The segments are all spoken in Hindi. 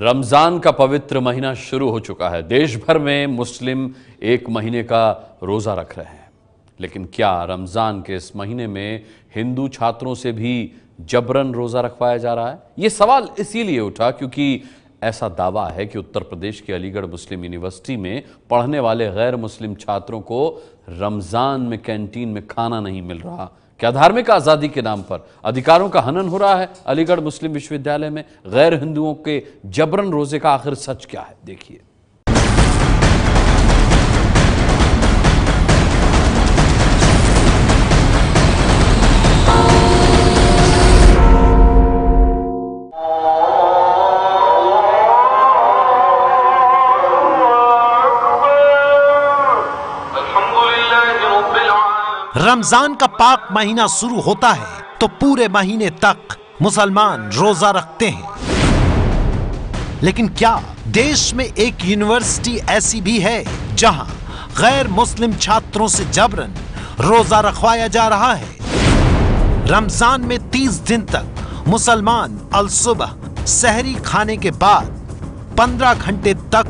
रमजान का पवित्र महीना शुरू हो चुका है। देश भर में मुस्लिम एक महीने का रोजा रख रहे हैं, लेकिन क्या रमजान के इस महीने में हिंदू छात्रों से भी जबरन रोजा रखवाया जा रहा है? ये सवाल इसीलिए उठा क्योंकि ऐसा दावा है कि उत्तर प्रदेश के अलीगढ़ मुस्लिम यूनिवर्सिटी में पढ़ने वाले गैर मुस्लिम छात्रों को रमजान में कैंटीन में खाना नहीं मिल रहा। क्या धार्मिक आजादी के नाम पर अधिकारों का हनन हो रहा है अलीगढ़ मुस्लिम विश्वविद्यालय में? गैर हिंदुओं के जबरन रोजे का आखिर सच क्या है, देखिए। रमजान का पाक महीना शुरू होता है तो पूरे महीने तक मुसलमान रोजा रखते हैं। लेकिन क्या देश में एक यूनिवर्सिटी ऐसी भी है जहां गैर मुस्लिम छात्रों से जबरन रोजा रखवाया जा रहा है? रमजान में 30 दिन तक मुसलमान अल सुबह सहरी खाने के बाद 15 घंटे तक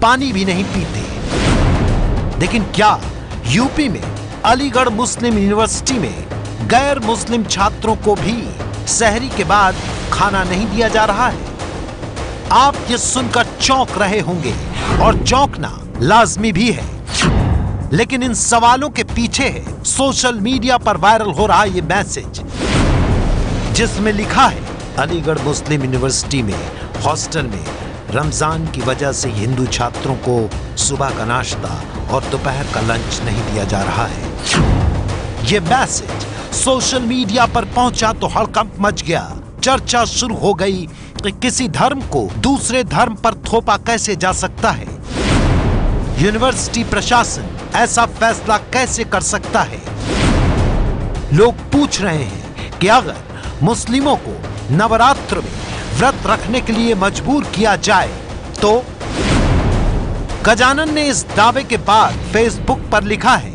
पानी भी नहीं पीते। लेकिन क्या यूपी में अलीगढ़ मुस्लिम यूनिवर्सिटी में गैर मुस्लिम छात्रों को भी सहरी के बाद खाना नहीं दिया जा रहा है? आप ये सुनकर चौंक रहे होंगे और चौंकना लाजमी भी है। लेकिन इन सवालों के पीछे है सोशल मीडिया पर वायरल हो रहा ये मैसेज, जिसमें लिखा है अलीगढ़ मुस्लिम यूनिवर्सिटी में हॉस्टल में रमजान की वजह से हिंदू छात्रों को सुबह का नाश्ता और दोपहर का लंच नहीं दिया जा रहा है। ये मैसेज सोशल मीडिया पर पहुंचा तो हड़कंप मच गया। चर्चा शुरू हो गई कि किसी धर्म को दूसरे धर्म पर थोपा कैसे जा सकता है? यूनिवर्सिटी प्रशासन ऐसा फैसला कैसे कर सकता है? लोग पूछ रहे हैं कि अगर मुस्लिमों को नवरात्र में व्रत रखने के लिए मजबूर किया जाए तो? गजानन ने इस दावे के बाद फेसबुक पर लिखा है,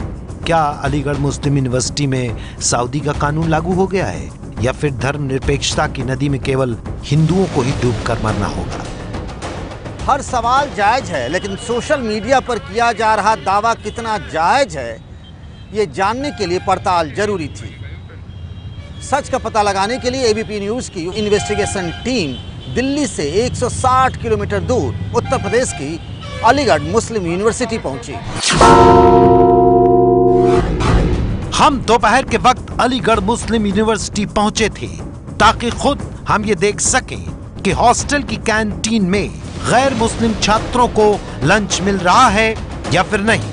क्या अलीगढ़ मुस्लिम यूनिवर्सिटी में सऊदी का कानून लागू हो गया है या फिर धर्मनिरपेक्षता की नदी में केवल हिंदुओं को ही डूबकर मरना होगा? हर सवाल जायज है, लेकिन सोशल मीडिया पर किया जा रहा दावा कितना जायज है ये जानने के लिए पड़ताल जरूरी थी। सच का पता लगाने के लिए एबीपी न्यूज की इन्वेस्टिगेशन टीम दिल्ली से 160 किलोमीटर दूर उत्तर प्रदेश की अलीगढ़ मुस्लिम यूनिवर्सिटी पहुंची। हम दोपहर के वक्त अलीगढ़ मुस्लिम यूनिवर्सिटी पहुंचे थे ताकि खुद हम ये देख सकें कि हॉस्टल की कैंटीन में गैर मुस्लिम छात्रों को लंच मिल रहा है या फिर नहीं।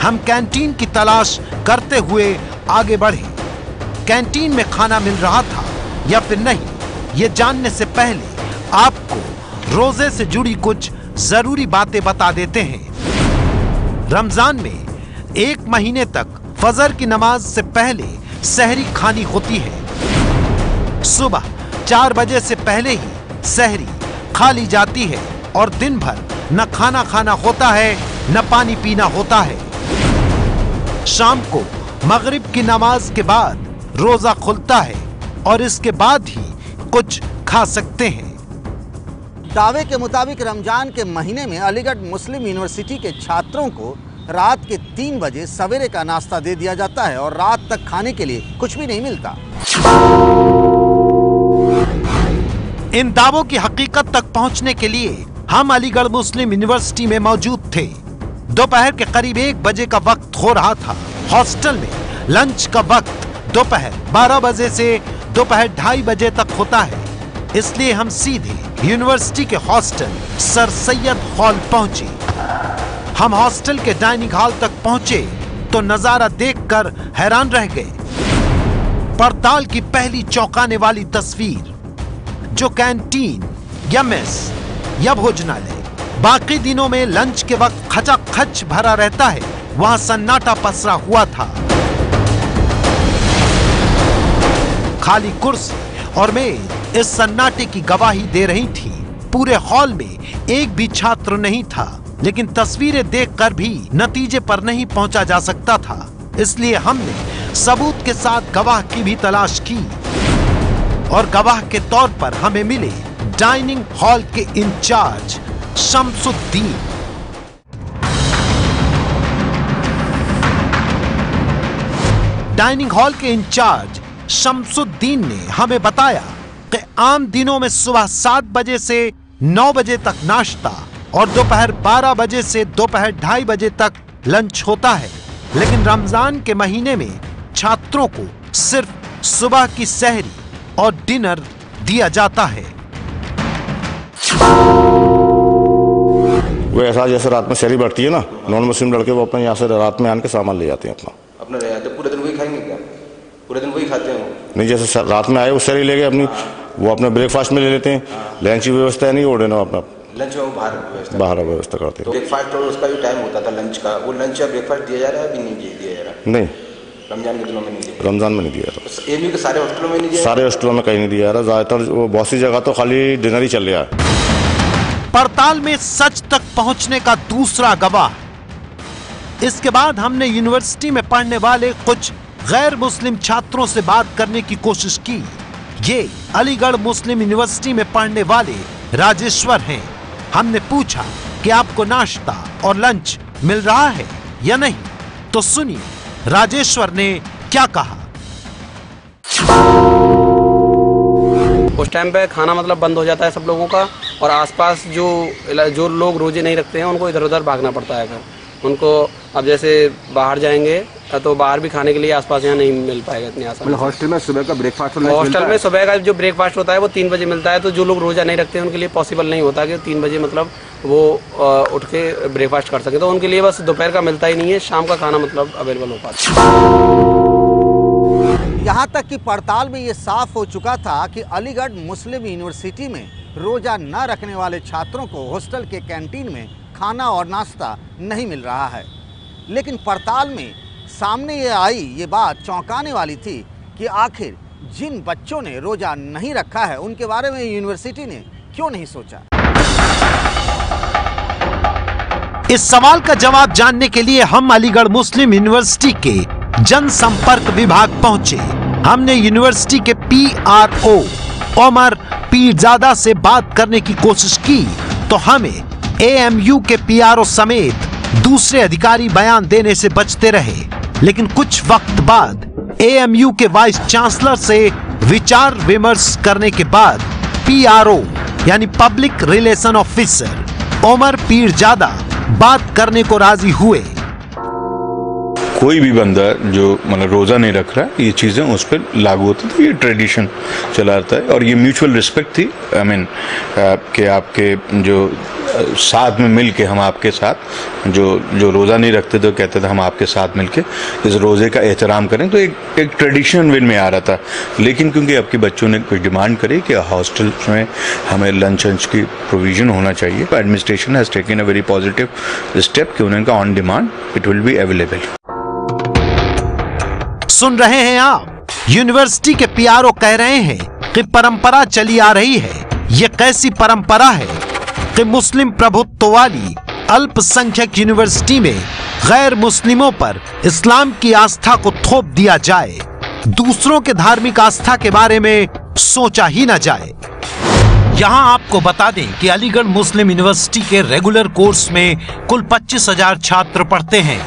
हम कैंटीन की तलाश करते हुए आगे बढ़े। कैंटीन में खाना मिल रहा था या फिर नहीं, ये जानने से पहले आपको रोजे से जुड़ी कुछ जरूरी बातें बता देते हैं। रमजान में एक महीने तक फजर की नमाज से पहले सहरी खानी होती है। सुबह 4 बजे से पहले ही सहरी खा ली जाती है और दिन भर न खाना खाना होता है न पानी पीना होता है। शाम को मगरिब की नमाज के बाद रोजा खुलता है और इसके बाद ही कुछ खा सकते हैं। दावे के मुताबिक रमजान के महीने में अलीगढ़ मुस्लिम यूनिवर्सिटी के छात्रों को रात के 3 बजे सवेरे का नाश्ता दे दिया जाता है और रात तक खाने के लिए कुछ भी नहीं मिलता। इन दावों की हकीकत तक पहुंचने के लिए हम अलीगढ़ मुस्लिम यूनिवर्सिटी में मौजूद थे। दोपहर के करीब 1 बजे का वक्त हो रहा था। हॉस्टल में लंच का वक्त दोपहर 12 बजे से दोपहर 2:30 बजे तक होता है, इसलिए हम सीधे यूनिवर्सिटी के हॉस्टल सर सैयद हॉल पहुंचे। हम हॉस्टल के डाइनिंग हॉल तक पहुंचे तो नजारा देखकर हैरान रह गए। पड़ताल की पहली चौंकाने वाली तस्वीर, जो कैंटीन या मेस या भोजनालय बाकी दिनों में लंच के वक्त खचाखच भरा रहता है, वहां सन्नाटा पसरा हुआ था। खाली कुर्सी और मेज इस सन्नाटे की गवाही दे रही थी। पूरे हॉल में एक भी छात्र नहीं था, लेकिन तस्वीरें देखकर भी नतीजे पर नहीं पहुंचा जा सकता था, इसलिए हमने सबूत के साथ गवाह की भी तलाश की और गवाह के तौर पर हमें मिले डाइनिंग हॉल के इंचार्ज शम्सुद्दीन। डाइनिंग हॉल के इंचार्ज शम्सुद्दीन ने हमें बताया कि आम दिनों में सुबह 7 बजे से 9 बजे तक नाश्ता और दोपहर 12 बजे से दोपहर 2:30 बजे तक लंच होता है, लेकिन रमजान के महीने में छात्रों को सिर्फ सुबह की सहरी और डिनर दिया जाता है। वो ऐसा जैसे रात में सहरी बढ़ती है ना, नॉन मुस्लिम लड़के वो अपने यहाँ से रात में आके सामान ले जाते हैं अपना रह जाते। पूरे दिन वही खाएंगे क्या? पूरे दिन वही खाते हैं? नहीं, जैसे रात में आए वो सहरी ले गए अपनी, वो अपने ब्रेकफास्ट में ले लेते हैं। लंच की व्यवस्था है नहीं, ओढ़े ना अपना लंच में वो बाहर व्यवस्था करते हैं। ब्रेकफास्ट और उसका भी टाइम होता था लंच का, वो लंच या ब्रेकफास्ट दिया जा रहा है अभी नहीं दिया जा रहा? नहीं, रमजान के दिनों में नहीं दिया। रमजान में नहीं दिया जा रहा। एमयू के सारे हॉस्टलों में नहीं दिया? सारे हॉस्टलों में कहीं नहीं दिया जा रहा। ज्यादातर बहुत सी जगह तो खाली डिनर ही चल रहा है। पड़ताल में सच तक पहुंचने का दूसरा गवाह। इसके बाद हमने यूनिवर्सिटी में पढ़ने वाले कुछ गैर मुस्लिम छात्रों से बात करने की कोशिश की। ये अलीगढ़ मुस्लिम यूनिवर्सिटी में पढ़ने वाले राजेश्वर हैं। हमने पूछा कि आपको नाश्ता और लंच मिल रहा है या नहीं, तो सुनिए राजेश्वर ने क्या कहा। उस टाइम पे खाना मतलब बंद हो जाता है सब लोगों का, और आसपास जो लोग रोजे नहीं रखते हैं उनको इधर उधर भागना पड़ता है। फिर उनको अब जैसे बाहर जाएंगे तो बाहर भी खाने के लिए आसपास यहाँ नहीं मिल पाएगा इतनी आसान। मतलब हॉस्टल में सुबह का ब्रेकफास्ट हॉस्टल में सुबह का जो ब्रेकफास्ट होता है वो 3 बजे मिलता है, तो जो लोग रोजा नहीं रखते हैं उनके लिए पॉसिबल नहीं होता कि 3 बजे मतलब वो उठ के ब्रेकफास्ट कर सके, तो उनके लिए बस दोपहर का मिलता ही नहीं है, शाम का खाना मतलब अवेलेबल हो पाता है। यहाँ तक कि पड़ताल में ये साफ हो चुका था कि अलीगढ़ मुस्लिम यूनिवर्सिटी में रोजा न रखने वाले छात्रों को हॉस्टल के कैंटीन में खाना और नाश्ता नहीं मिल रहा है। लेकिन पड़ताल में सामने ये बात चौंकाने वाली थी कि आखिर जिन बच्चों ने रोजा नहीं रखा है उनके बारे में यूनिवर्सिटी ने क्यों नहीं सोचा। इस सवाल का जवाब जानने के लिए हम अलीगढ़ मुस्लिम यूनिवर्सिटी के जनसंपर्क विभाग पहुंचे। हमने यूनिवर्सिटी के PRO उमर पीरजादा से बात करने की कोशिश की, तो हमें AMU के PRO समेत दूसरे अधिकारी बयान देने से बचते रहे। लेकिन कुछ वक्त बाद AMU के वाइस चांसलर से विचार विमर्श करने के बाद PRO यानी public relation officer Umar Peerzada बात करने को राजी हुए। कोई भी बंदा जो मतलब रोज़ा नहीं रख रहा है, ये चीज़ें उस पर लागू होती थी, ये ट्रेडिशन चला आता है और ये म्यूचुअल रिस्पेक्ट थी। आई मीन कि आपके जो साथ में मिल के हम आपके साथ जो रोज़ा नहीं रखते तो कहते थे हम आपके साथ मिल के इस रोज़े का एहतराम करें, तो एक ट्रेडिशन विन में आ रहा था। लेकिन क्योंकि आपके बच्चों ने कुछ डिमांड करी कि हॉस्टल में हमें लंच की प्रोविज़न होना चाहिए, administration has taken a very positive step कि उनका on demand it will be available. सुन रहे हैं आप, यूनिवर्सिटी के PRO कह रहे हैं कि परंपरा चली आ रही है। ये कैसी परंपरा है कि मुस्लिम प्रभुत्व वाली अल्पसंख्यक यूनिवर्सिटी में गैर मुस्लिमों पर इस्लाम की आस्था को थोप दिया जाए, दूसरों के धार्मिक आस्था के बारे में सोचा ही न जाए। यहाँ आपको बता दें कि अलीगढ़ मुस्लिम यूनिवर्सिटी के रेगुलर कोर्स में कुल 25,000 छात्र पढ़ते हैं,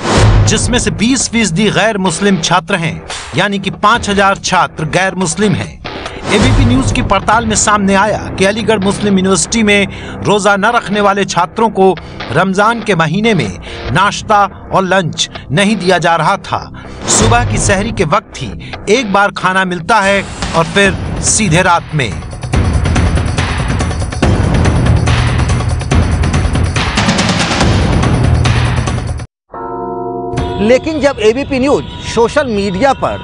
जिसमें से 20% गैर मुस्लिम छात्र हैं, यानी कि 5,000 छात्र गैर मुस्लिम हैं। एबीपी न्यूज की पड़ताल में सामने आया कि अलीगढ़ मुस्लिम यूनिवर्सिटी में रोजा न रखने वाले छात्रों को रमजान के महीने में नाश्ता और लंच नहीं दिया जा रहा था। सुबह की सहरी के वक्त ही एक बार खाना मिलता है और फिर सीधे रात में। लेकिन जब एबीपी न्यूज सोशल मीडिया पर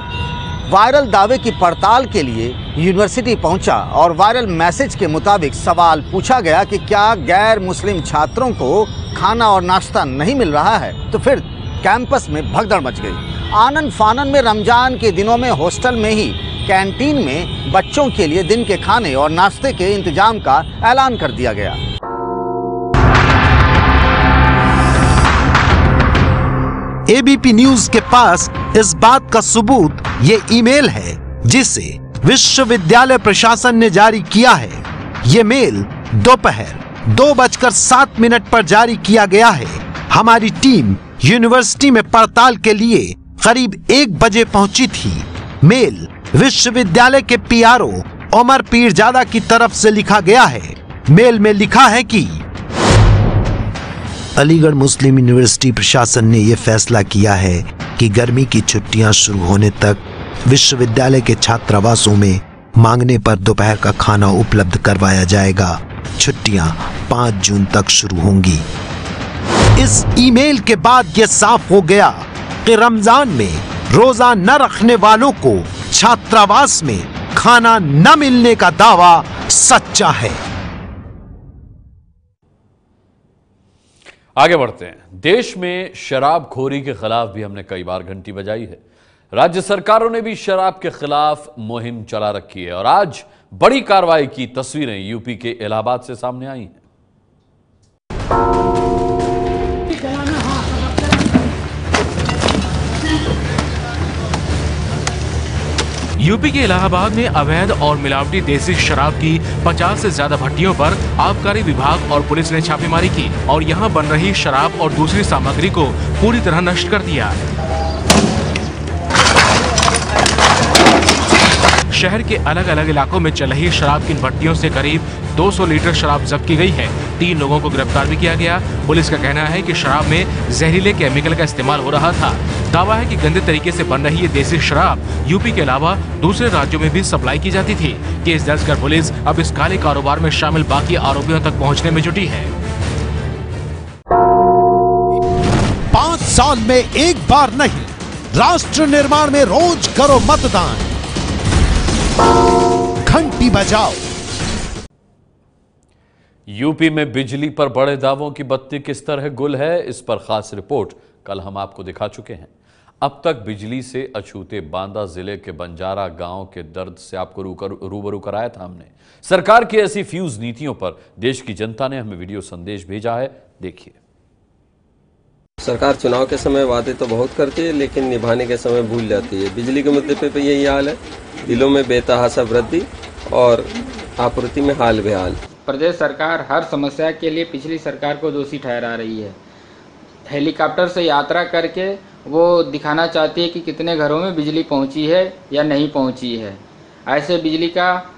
वायरल दावे की पड़ताल के लिए यूनिवर्सिटी पहुंचा और वायरल मैसेज के मुताबिक सवाल पूछा गया कि क्या गैर मुस्लिम छात्रों को खाना और नाश्ता नहीं मिल रहा है, तो फिर कैंपस में भगदड़ मच गई। आनन फानन में रमजान के दिनों में हॉस्टल में ही कैंटीन में बच्चों के लिए दिन के खाने और नाश्ते के इंतजाम का ऐलान कर दिया गया। एबीपी न्यूज के पास इस बात का सबूत ये ईमेल है जिसे विश्वविद्यालय प्रशासन ने जारी किया है। ये मेल दोपहर 2:07 पर जारी किया गया है। हमारी टीम यूनिवर्सिटी में पड़ताल के लिए करीब 1 बजे पहुंची थी। मेल विश्वविद्यालय के पीआरओ उमर पीरजादा की तरफ से लिखा गया है। मेल में लिखा है कि अलीगढ़ मुस्लिम यूनिवर्सिटी प्रशासन ने यह फैसला किया है कि गर्मी की छुट्टियां शुरू होने तक विश्वविद्यालय के छात्रावासों में मांगने पर दोपहर का खाना उपलब्ध करवाया जाएगा। छुट्टियां 5 जून तक शुरू होंगी। इस ईमेल के बाद यह साफ हो गया कि रमजान में रोजा न रखने वालों को छात्रावास में खाना न मिलने का दावा सच्चा है। आगे बढ़ते हैं। देश में शराबखोरी के खिलाफ भी हमने कई बार घंटी बजाई है। राज्य सरकारों ने भी शराब के खिलाफ मुहिम चला रखी है और आज बड़ी कार्रवाई की तस्वीरें यूपी के इलाहाबाद से सामने आई हैं। यूपी के इलाहाबाद में अवैध और मिलावटी देसी शराब की 50 से ज्यादा भट्टियों पर आबकारी विभाग और पुलिस ने छापेमारी की और यहां बन रही शराब और दूसरी सामग्री को पूरी तरह नष्ट कर दिया। शहर के अलग अलग इलाकों में चल रही शराब की भट्टियों से करीब 200 लीटर शराब जब्त की गई है। 3 लोगों को गिरफ्तार भी किया गया। पुलिस का कहना है कि शराब में जहरीले केमिकल का इस्तेमाल हो रहा था। दावा है कि गंदे तरीके से बन रही ये देसी शराब यूपी के अलावा दूसरे राज्यों में भी सप्लाई की जाती थी। केस दर्ज कर पुलिस अब इस काले कारोबार में शामिल बाकी आरोपियों तक पहुँचने में जुटी है। 5 साल में एक बार नहीं, राष्ट्र निर्माण में रोज करो मतदान। घंटी बजाओ। यूपी में बिजली पर बड़े दावों की बत्ती किस तरह गुल है, इस पर खास रिपोर्ट कल हम आपको दिखा चुके हैं। अब तक बिजली से अछूते बांदा जिले के बंजारा गांव के दर्द से आपको रूबरू कराया था हमने। सरकार की ऐसी फ्यूज नीतियों पर देश की जनता ने हमें वीडियो संदेश भेजा है, देखिए। सरकार चुनाव के समय वादे तो बहुत करती है लेकिन निभाने के समय भूल जाती है। बिजली के मुद्दे पे यही हाल है। बिलों में बेतहाशा वृद्धि और आपूर्ति में हाल बेहाल। प्रदेश सरकार हर समस्या के लिए पिछली सरकार को दोषी ठहरा रही है। हेलीकॉप्टर से यात्रा करके वो दिखाना चाहती है कि कितने घरों में बिजली पहुंची है या नहीं पहुंची है। ऐसे बिजली का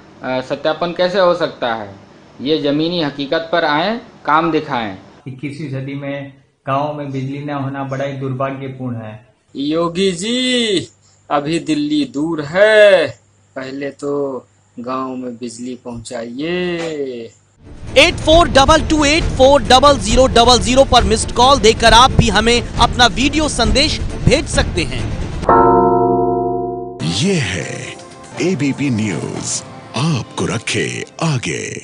सत्यापन कैसे हो सकता है? ये ज़मीनी हकीकत पर आए, काम दिखाएं। 21वीं सदी में गाँव में बिजली न होना बड़ा ही दुर्भाग्यपूर्ण है। योगी जी, अभी दिल्ली दूर है, पहले तो गांव में बिजली पहुंचाइए। 8422840000 पर मिस्ड कॉल देकर आप भी हमें अपना वीडियो संदेश भेज सकते हैं। ये है एबीपी न्यूज, आपको रखे आगे।